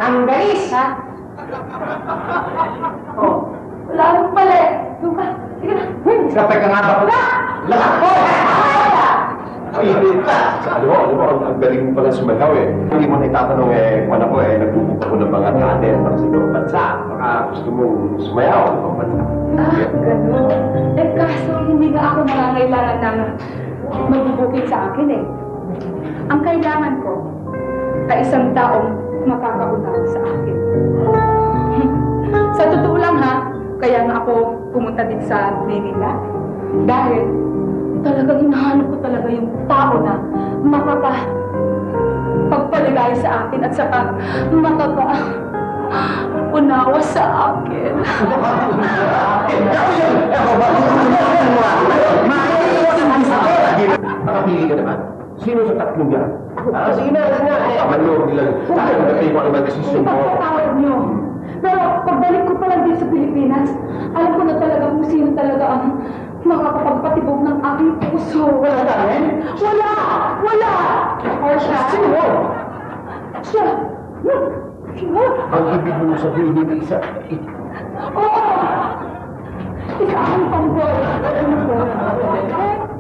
Ang galis, ha? Oh, wala nang pala eh. Doon ka. Sige na. Kapag ka nga ba? Lahat ko! Ay, hindi. Alam mo, ang galing mo pala sumayaw eh. Hindi mo na itatanong eh, kung ako eh, nagbubuka ko ng mga talent para sa ibang bansa. Baka gusto mong sumayaw sa ibang bansa. Gano'n. Eh, kaso hindi nga ako nangangailangan ng magbubuking sa akin eh. Ang kailangan ko ay isang taong makakaunawa sa akin. Sa totoo lang ha, kaya nga ako pumunta din sa Manila. Dahil talagang hinahanap ko talaga yung tao na makakapagpaligaya sa akin at saka makakaunawa sa akin. Nakapili ka naman? Sino sa tatlong yan? Sige na. Manlog nila. Bakit magkatay ko ano ba desisyon mo? Ipagpatawad niyo. Pero pagbalik ko pa lang din sa Pilipinas, alam ko na talaga kung sino talaga ang makakapagpatibok ng aking puso. Wala ka rin? Wala! Wala! Or siya? Sino? Siya! Siya! Ang ibig mo sabihin ng isa. Oo! Ikaw ang pangboy.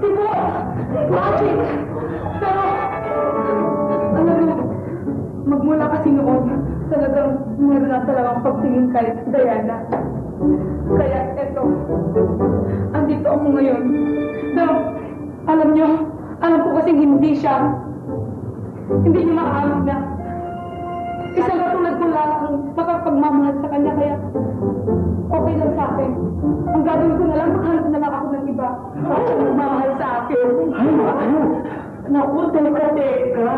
Diba? Magic! Pero, alam mo, magmula kasi noon, talagang meron na talagang pagtingin kay Diana. Kaya eto, andito ako ngayon. Pero, alam ko kasing hindi niya makahanap na isang katulad ko lang ang makapagmamahal sa kanya, kaya okay lang sa akin. Ang gagawin ko na lang, makahanap na lang ako ng iba para magmamahal sa akin. Naku, teka.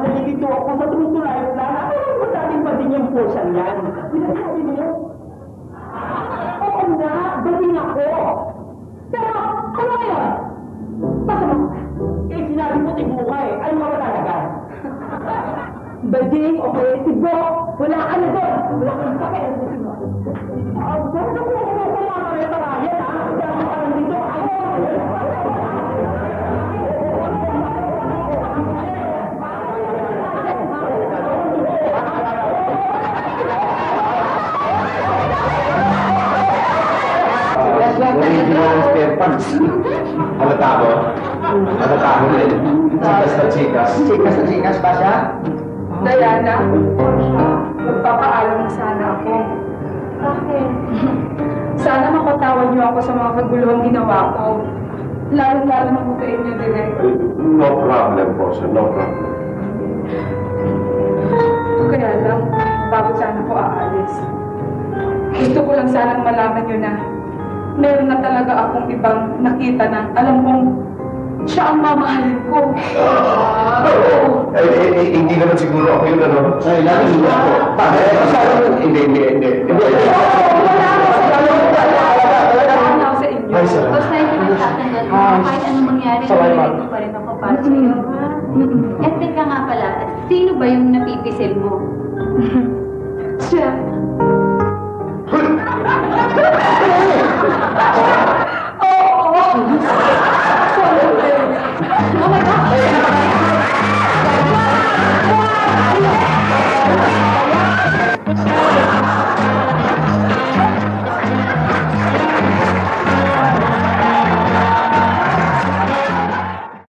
Nalilito ako sa trutuloy na. Madaling pa din yung pusan yan. Sinasabi niyo? Oo nga, galing ako. Pero, ano ngayon? Masama ka. Eh, sinabi mo tibuka eh. Ano ka ba talaga? Bading, okay, tibo. Wala ka na doon. Wala ka na sakit. Saan na po ako kumakareta-raya ha? Dami ka lang dito. Original spare parts. Halata ko. Halata ko din. Chikas na chikas. Chikas na chikas ba siya? Diana, magpapaalam na sana ako. Bakit? Sana mapatawad niyo ako sa mga kaguluhang ginawa ko. Lalo-lalo na po sa inyo, Direk. No problem po, sir. No problem. Kaya lang, bago sana ko aalis. Gusto ko lang sanang malaman niyo na meron na talaga akong ibang nakita na alam kong siya ang mamahalin ko. Hindi naman siguro ako yun, ano? Ay, lalo siguro ako. Hindi. Wala na sa inyo. Ay, salamat. Basta yung pinagtatandaan mo, kahit anong mangyari, nalilito pa rin ako para sa'yo. At teka nga pala, sino ba yung napipisil mo? Siya.